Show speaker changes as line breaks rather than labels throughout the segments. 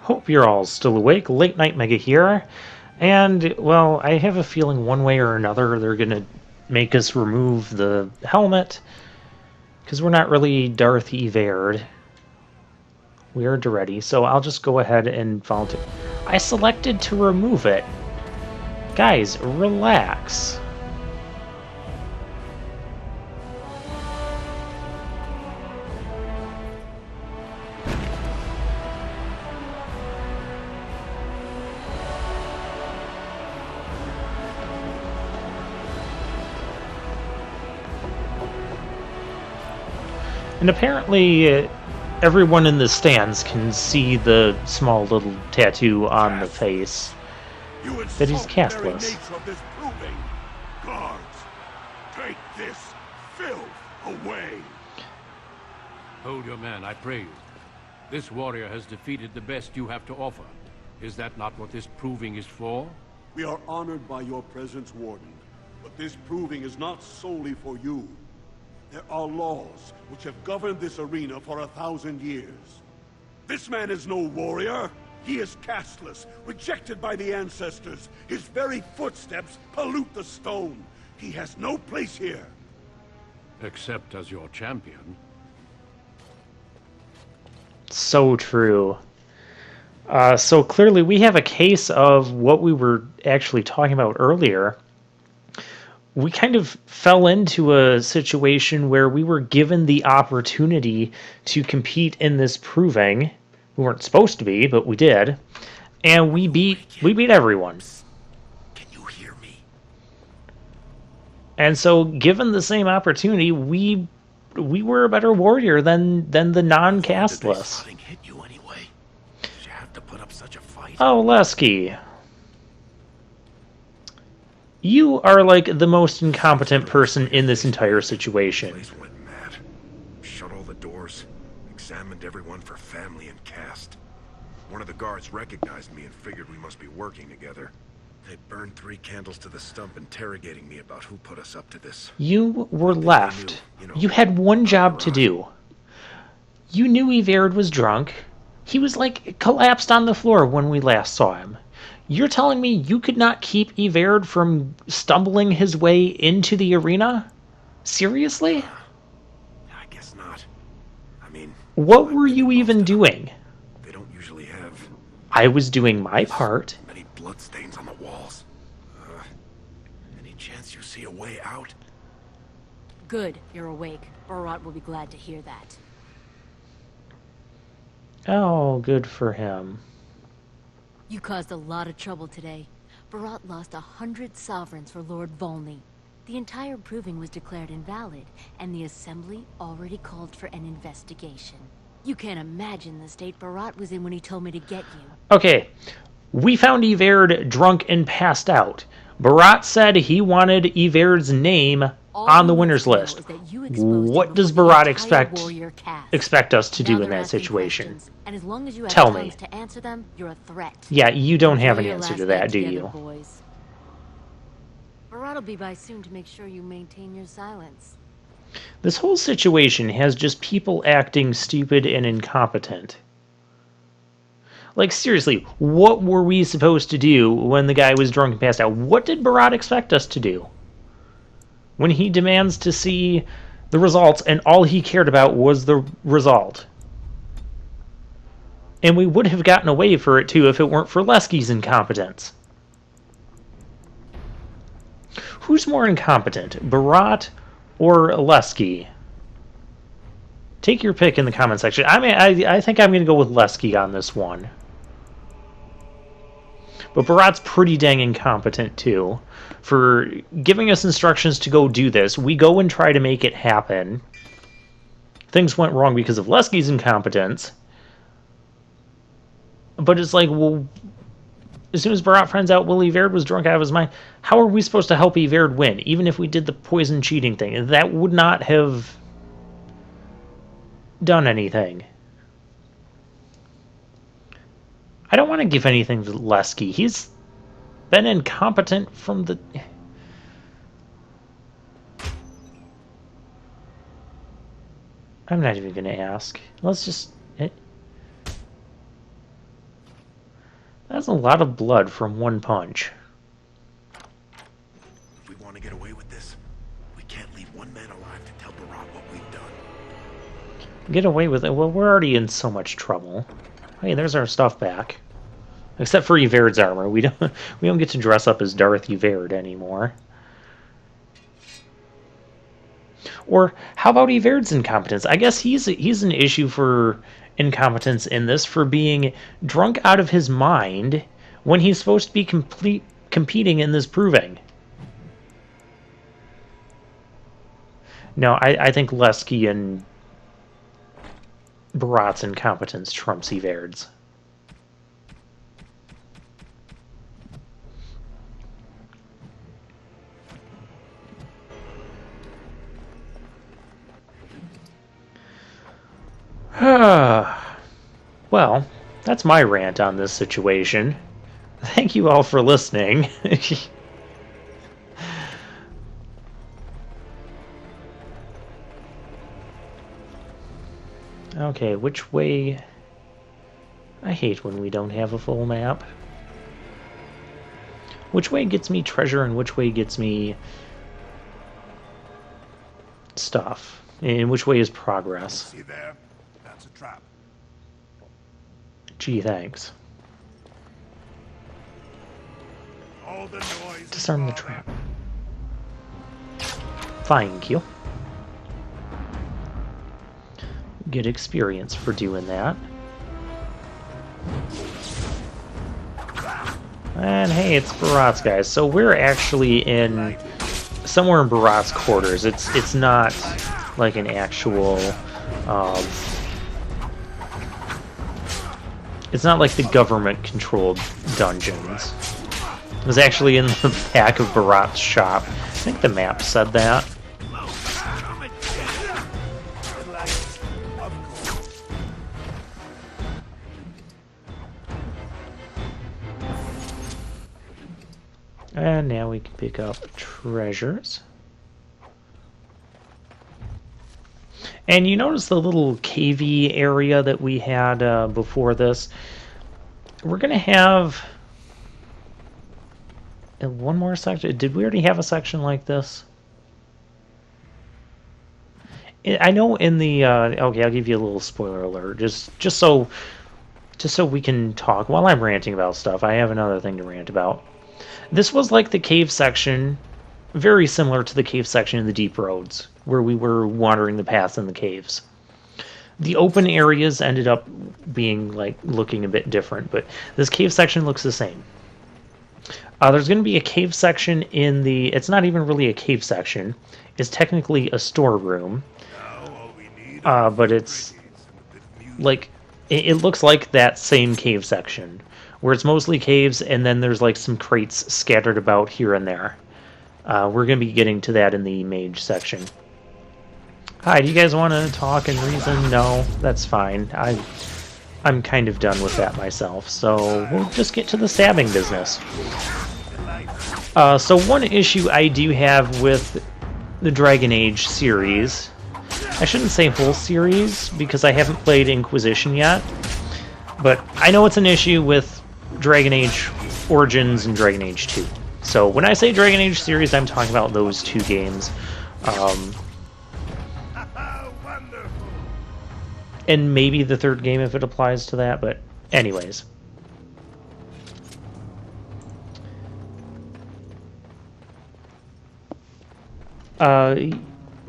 Hope you're all still awake. Late Night Mega here. And, well, I have a feeling one way or another they're gonna make us remove the helmet. Because we're not really Darth Evard. We are Beraht, so I'll just go ahead and volunteer. I selected to remove it. Guys, relax. And apparently, everyone in the stands can see the small little tattoo on the face that he's castless.
Guards, take this filth away.
Hold your man, I pray you. This warrior has defeated the best you have to offer. Is that not what this proving is for?
We are honored by your presence, Warden. But this proving is not solely for you. There are laws which have governed this arena for 1,000 years. This man is no warrior. He is casteless, rejected by the ancestors. His very footsteps pollute the stone. He has no place here.
Except as your champion.
So true. So clearly we have a case of what we were actually talking about earlier. We kind of fell into a situation where we were given the opportunity to compete in this proving. We weren't supposed to be, but we did. And we beat everyone.
Can you hear me?
And so given the same opportunity, we were a better warrior than the non-castless.
Hit you anyway. Did you have to put up such a fight?
Oh, Leske. You are like the most incompetent person in this entire situation.
Place went mad. Shut all the doors. Examined everyone for family and caste. One of the guards recognized me and figured we must be working together. They burned 3 candles to the stump interrogating me about who put us up to this.
You were left. You had one job to do. You knew Evard was drunk. He was like collapsed on the floor when we last saw him. You're telling me you could not keep Evard from stumbling his way into the arena? Seriously?
I guess not. I mean...
What were you even doing?
They don't usually have...
I was doing my part.
Many bloodstains on the walls. Any chance you see a way out?
Good, you're awake. Beraht will be glad to hear that.
Oh, good for him.
You caused a lot of trouble today. Beraht lost 100 sovereigns for Lord Volney. The entire proving was declared invalid, and the Assembly already called for an investigation. You can't imagine the state Beraht was in when he told me to get you.
Okay, we found Evard drunk and passed out. Beraht said he wanted Evard's name on the winner's list. What does Beraht expect us to do in that situation?
And as long as you have
Tell me.
to answer them, you're a threat.
Yeah, you don't have an
Enjoy your
answer
last
to that,
night
do
together,
you?
boys. Beraht will be by soon to make sure you maintain your silence.
This whole situation has just people acting stupid and incompetent. Like, seriously, what were we supposed to do when the guy was drunk and passed out? What did Beraht expect us to do? When he demands to see the results and all he cared about was the result. And we would have gotten away for it too if it weren't for Leske's incompetence. Who's more incompetent, Beraht or Leske? Take your pick in the comment section. I think I'm going to go with Leske on this one. But Beraht's pretty dang incompetent too. For giving us instructions to go do this, we go and try to make it happen. Things went wrong because of Leske's incompetence. But it's like, well, as soon as Beraht finds out Evard was drunk out of his mind, how are we supposed to help Evard win? Even if we did the poison cheating thing, that would not have done anything. I don't want to give anything to Leske. He's been incompetent from the... I'm not even going to ask. Let's just... That's a lot of blood from one punch.
If we want to get away with this, we can't leave one man alive to tell Beraht what we've done.
Get away with it? Well, we're already in so much trouble. Hey, there's our stuff back. Except for Evard's armor. We don't get to dress up as Darth Evard anymore. Or how about Evard's incompetence? I guess he's an issue for incompetence in this, for being drunk out of his mind when he's supposed to be competing in this proving. No, I think Leske and Beraht's incompetence trumps Evard's. Well, that's my rant on this situation. Thank you all for listening. Okay, which way... I hate when we don't have a full map. Which way gets me treasure and which way gets me stuff? And which way is progress?
See there? That's a trap.
Gee, thanks.
All the noise.
Disarm the trap. Thank you. Good experience for doing that. And hey, it's Beraht's guys. So we're actually in somewhere in Beraht's quarters. It's not like an actual it's not like the government-controlled dungeons. It was actually in the back of Beraht's shop. I think the map said that. And now we can pick up treasures. And you notice the little cavey area that we had before this? We're going to have one more section. Did we already have a section like this? I know in the... okay, I'll give you a little spoiler alert. Just so we can talk while I'm ranting about stuff. I have another thing to rant about. This was like the cave section, very similar to the cave section in the Deep Roads, where we were wandering the paths in the caves. The open areas ended up being like looking a bit different, but this cave section looks the same. There's going to be a cave section in the... It's not even really a cave section. It's technically a storeroom. But it's like... It looks like that same cave section, where it's mostly caves, and then there's like some crates scattered about here and there. We're going to be getting to that in the mage section. Hi, do you guys want to talk and reason? No, that's fine. I'm kind of done with that myself, so we'll just get to the stabbing business. So one issue I do have with the Dragon Age series... I shouldn't say whole series, because I haven't played Inquisition yet, but I know it's an issue with Dragon Age Origins and Dragon Age 2. So when I say Dragon Age series, I'm talking about those two games. And maybe the third game if it applies to that, but anyways.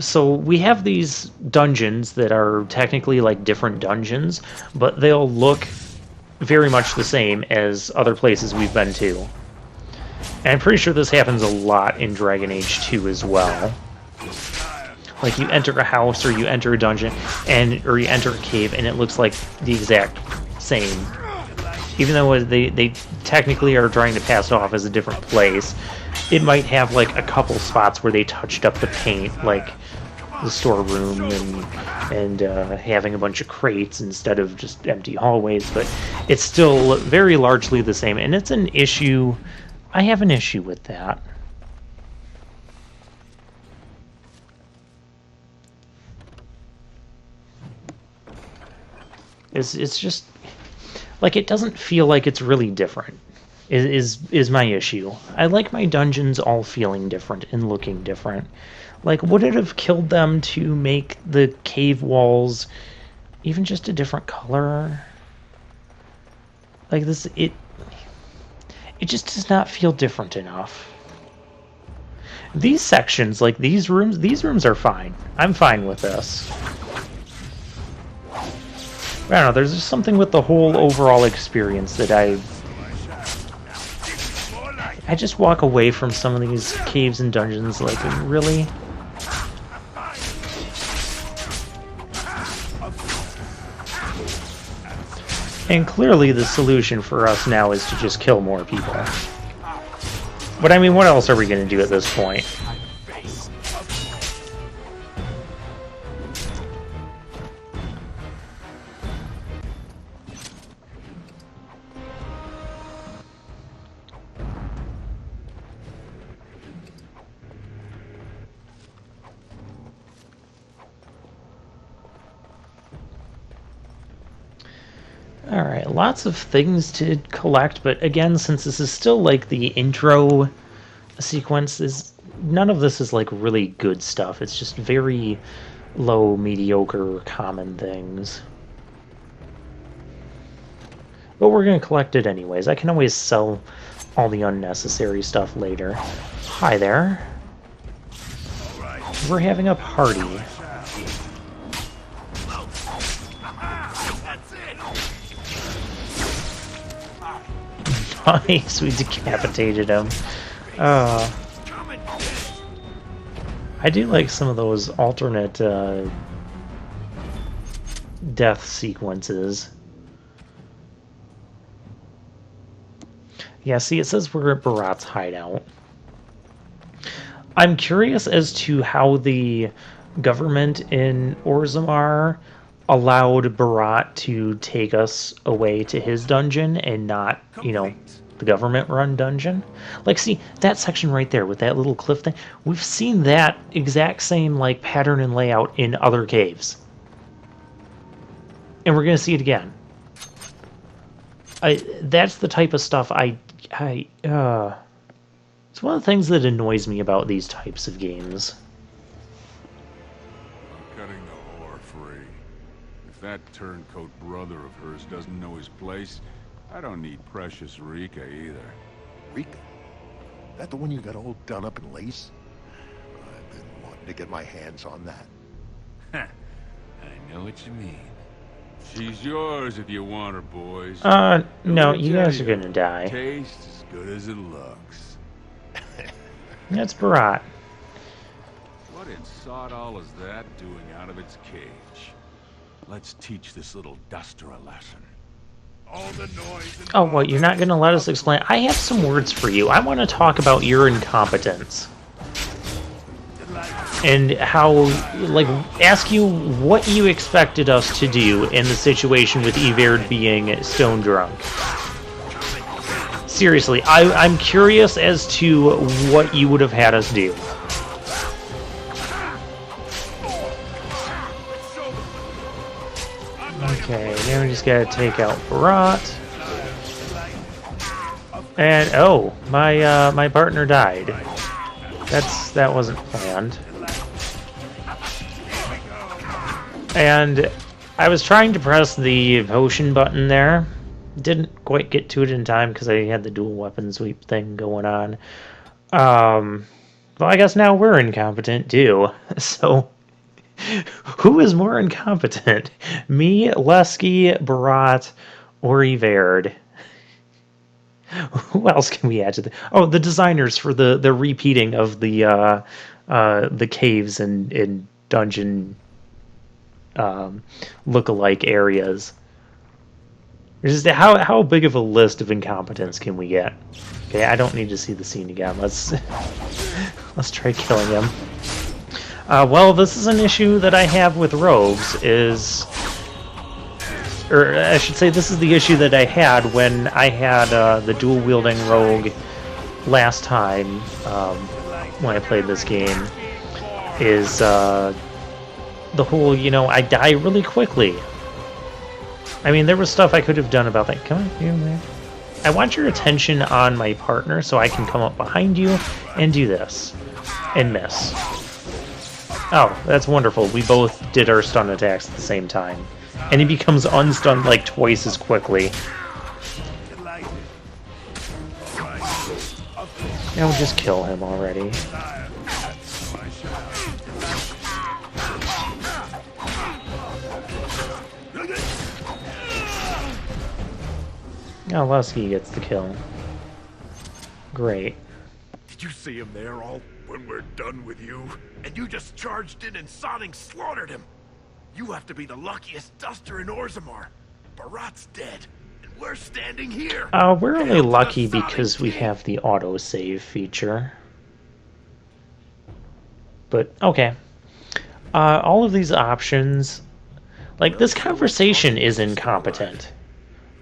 So we have these dungeons that are technically like different dungeons, but they'll look very much the same as other places we've been to. And I'm pretty sure this happens a lot in Dragon Age 2 as well. Like you enter a house or you enter a dungeon or you enter a cave and it looks like the exact same. Even though they technically are trying to pass it off as a different place, it might have like a couple spots where they touched up the paint, like the storeroom and having a bunch of crates instead of just empty hallways, but it's still very largely the same, and it's an issue. I have an issue with that. It's just Like, it doesn't feel like it's really different, is my issue. I like my dungeons all feeling different and looking different. Like, would it have killed them to make the cave walls even just a different color? Like, this, it just does not feel different enough. These sections, like these rooms are fine. I'm fine with this. I don't know, there's just something with the whole overall experience that I just walk away from some of these caves and dungeons like, really? And clearly the solution for us now is to just kill more people. But I mean, what else are we going to do at this point? Alright, lots of things to collect, but again, since this is still like the intro sequence, none of this is like really good stuff. It's just very low, mediocre, common things. But we're going to collect it anyways. I can always sell all the unnecessary stuff later. Hi there. We're having a party. Nice, we decapitated him. I do like some of those alternate death sequences. Yeah, see, it says we're at Beraht's hideout. I'm curious as to how the government in Orzammar allowed Beraht to take us away to his dungeon and not, you know, the government-run dungeon. Like, see, that section right there with that little cliff thing, we've seen that exact same, like, pattern and layout in other caves. And we're going to see it again. That's the type of stuff it's one of the things that annoys me about these types of games.
Cutting the whore free. If that turncoat brother of hers doesn't know his place, I don't need precious Rika either.
Rika? That the one you got all done up in lace? I've been wanting to get my hands on that.
I know what you mean. She's yours if you want her, boys.
No, you guys are gonna die.
Tastes as good as it looks.
That's Beraht.
What in sod all is that doing out of its cage? Let's teach this little duster a lesson. All the noise and
Oh, what, you're not gonna let us explain? I have some words for you. I want to talk about your incompetence. And how, like, ask you what you expected us to do in the situation with Evard being stone drunk. Seriously, I'm curious as to what you would have had us do. Okay, now we just gotta take out Beraht. And, oh, my partner died. That wasn't planned. And I was trying to press the potion button there. Didn't quite get to it in time because I had the dual weapon sweep thing going on. Well, I guess now we're incompetent too. So, who is more incompetent? Me, Leske, Beraht, or Evard? Who else can we add to the... Oh, the designers for the repeating of the caves and dungeon look-alike areas. Just how big of a list of incompetence can we get? Okay, I don't need to see the scene again. Let's try killing him. Well, this is an issue that I have with rogues, or I should say this is the issue that I had when I had the dual-wielding rogue last time when I played this game, is the whole, you know, I die really quickly. I mean, there was stuff I could have done about that. Come on, here, man. I want your attention on my partner so I can come up behind you and do this. And miss. Oh, that's wonderful. We both did our stun attacks at the same time. And he becomes unstunned like twice as quickly. Now we'll just kill him already. Oh, Leske gets the kill. Great.
Did you see him there all when we're done with you? And you just charged in and sodding slaughtered him. You have to be the luckiest duster in Orzammar. Beraht's dead, and we're standing here.
We're only lucky because we have the autosave feature. But, okay. All of these options... Like, this conversation is incompetent.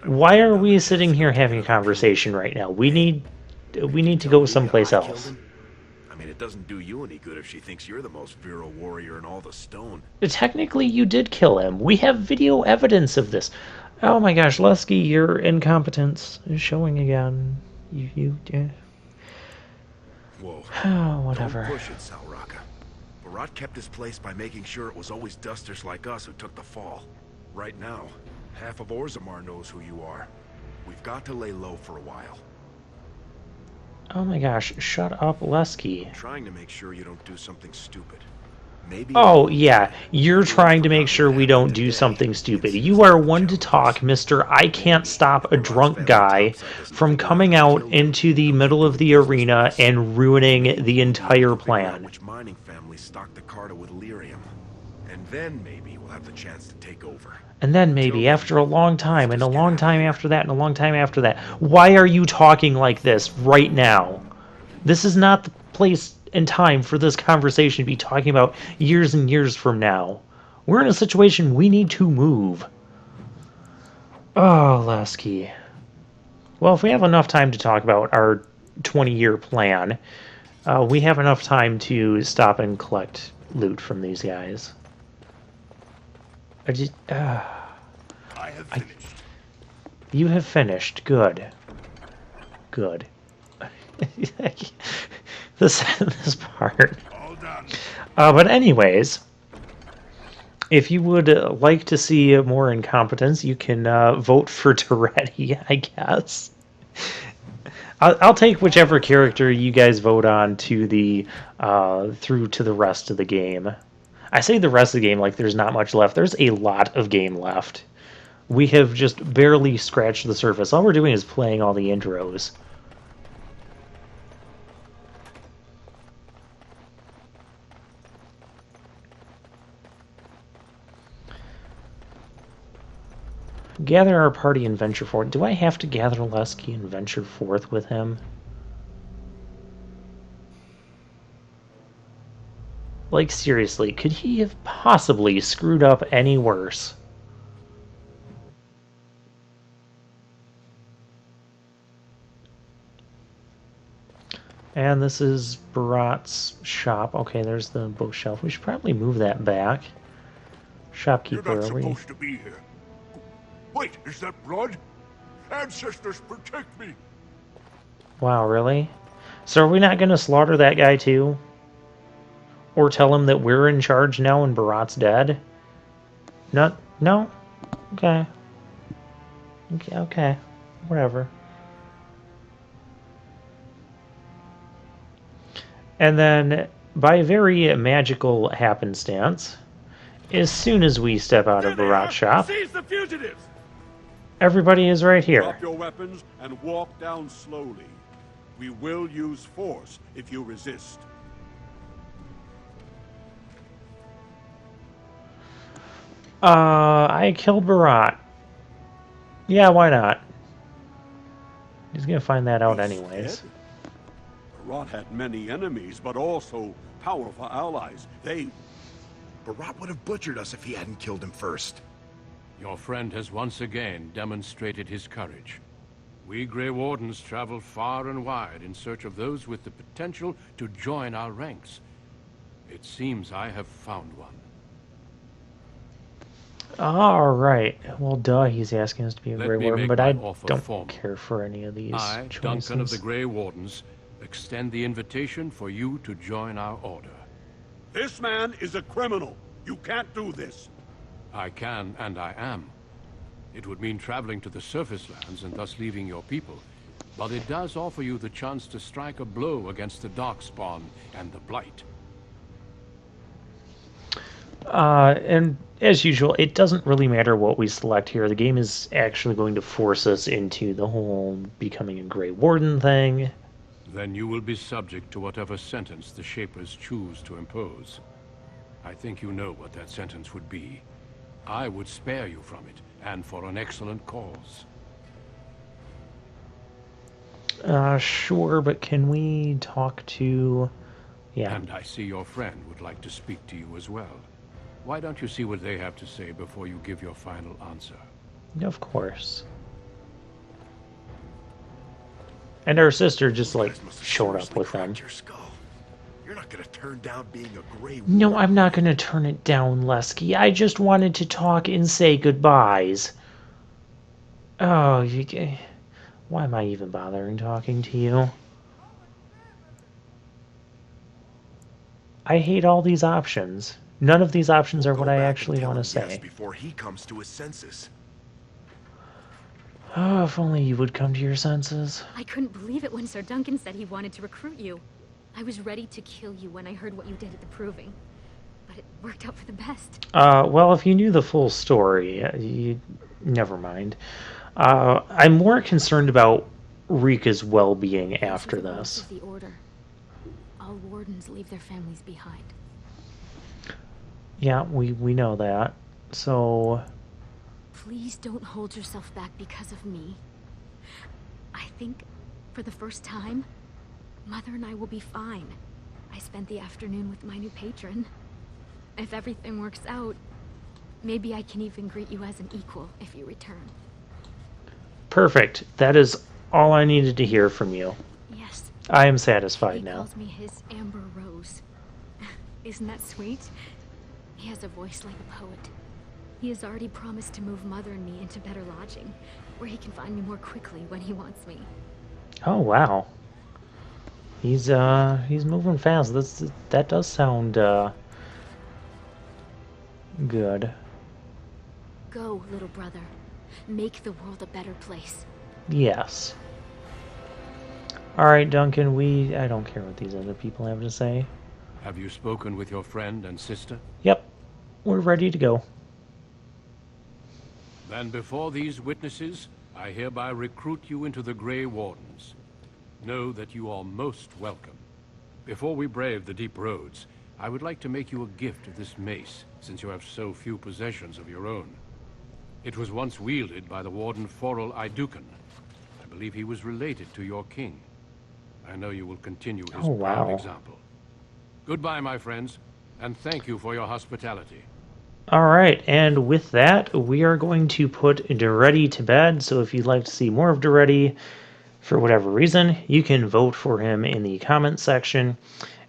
Why are we sitting here having a conversation right now? We need to go someplace else.
I mean, it doesn't do you any good if she thinks you're the most virile warrior in all the stone.
Technically, you did kill him. We have video evidence of this. Oh my gosh, Leske, your incompetence is showing again. Yeah.
Whoa.
Oh, whatever.
Don't push it, Salraka. Beraht kept his place by making sure it was always dusters like us who took the fall. Right now, half of Orzammar knows who you are. We've got to lay low for a while.
Oh my gosh, shut up, Leske.
I'm trying to make sure you don't do something stupid. Maybe.
Oh, yeah, you're trying to make sure we don't do something stupid. You are one to talk, Mr. I can't stop a drunk guy from coming out into the middle of the arena and ruining the entire plan.
Which mining family stocked the Carta with lyrium. And then maybe we'll have the chance to take over.
And then maybe, after a long time, and a long time after that, and a long time after that. Why are you talking like this right now? This is not the place and time for this conversation to be talking about years and years from now. We're in a situation we need to move. Oh, Leske. Well, if we have enough time to talk about our 20-year plan, we have enough time to stop and collect loot from these guys. I have finished. You have finished. Good. Good. this part.
All done.
But anyways, if you would like to see more incompetence, you can vote for Toretti, I guess. I'll take whichever character you guys vote on to the through to the rest of the game. I say the rest of the game like there's not much left. There's a lot of game left. We have just barely scratched the surface. All we're doing is playing all the intros. Gather our party and venture forth. Do I have to gather Leske and venture forth with him? Like, seriously, could he have possibly screwed up any worse? And this is Beraht's shop. Okay, there's the bookshelf. We should probably move that back. Shopkeeper,
You're not
are we?
supposed to be here. Wait, is that blood? Ancestors, protect me!
Wow, really? So are we not going to slaughter that guy too? Or tell him that we're in charge now and Beraht's dead? No? Okay. Okay. Whatever. And then, by very magical happenstance, as soon as we step out of Beraht's shop,
Seize the fugitives!
everybody is right here.
Drop your weapons and walk down slowly. We will use force if you resist.
I killed Beraht. Yeah, why not? He's gonna find that out anyways.
Beraht had many enemies, but also powerful allies.
Beraht would have butchered us if he hadn't killed him first.
Your friend has once again demonstrated his courage. We Grey Wardens travel far and wide in search of those with the potential to join our ranks. It seems I have found one.
All right. Well, duh, he's asking us to be a
Let
Grey
me
Warden,
make
but
my
I
offer
don't
formal.
care for any of these
I,
choices.
Duncan of the Grey Wardens, extend the invitation for you to join our order.
This man is a criminal. You can't do this.
I can, and I am. It would mean traveling to the surface lands and thus leaving your people. But it does offer you the chance to strike a blow against the Darkspawn and the Blight.
And as usual, it doesn't really matter what we select here. The game is actually going to force us into the whole becoming a Grey Warden thing.
Then you will be subject to whatever sentence the Shapers choose to impose. I think you know what that sentence would be. I would spare you from it, and for an excellent cause.
Sure, but can we talk to... Yeah.
And I see your friend would like to speak to you as well. Why don't you see what they have to say before you give your final answer?
Of course. And our sister just, like,
Guys must have
showed up
seriously
with them.
cracked your skull. You're not gonna turn down being a Grey
No,
Warden.
I'm not going to turn it down, Leske. I just wanted to talk and say goodbyes. Oh, why am I even bothering talking to you? I hate all these options. None of these options are
Go
what I
back and
actually
tell
want to
him yes
say.
before he comes to his senses.
Oh, if only you would come to your senses.
I couldn't believe it when Sir Duncan said he wanted to recruit you. I was ready to kill you when I heard what you did at the Proving. But it worked out for the best.
Well, if you knew the full story, never mind. I'm more concerned about Rika's well-being after
These are the
this.
rules of the Order. All wardens leave their families behind.
Yeah, we know that. So,
Please don't hold yourself back because of me. I think, for the first time, Mother and I will be fine. I spent the afternoon with my new patron. If everything works out, maybe I can even greet you as an equal if you return.
perfect. That is all I needed to hear from you.
Yes.
I am satisfied
He
now.
calls me his Amber Rose. Isn't that sweet? He has a voice like a poet. He has already promised to move Mother and me into better lodging, where he can find me more quickly when he wants me.
Oh, wow. He's moving fast. That does sound good.
Go, little brother. Make the world a better place.
Yes. All right, Duncan, I don't care what these other people have to say.
Have you spoken with your friend and sister?
Yep. We're ready to go.
Then before these witnesses, I hereby recruit you into the Grey Wardens. Know that you are most welcome. Before we brave the deep roads, I would like to make you a gift of this mace, since you have so few possessions of your own. It was once wielded by the Warden Forel Idukan. I believe he was related to your king. I know you will continue his
Oh,
proud
wow.
example. Goodbye, my friends, and thank you for your hospitality.
All right, and with that, we are going to put Duretti to bed. So if you'd like to see more of Duretti, for whatever reason, you can vote for him in the comments section.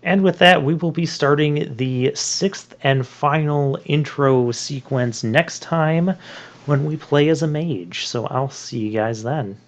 And with that, we will be starting the 6th and final intro sequence next time when we play as a mage. So I'll see you guys then.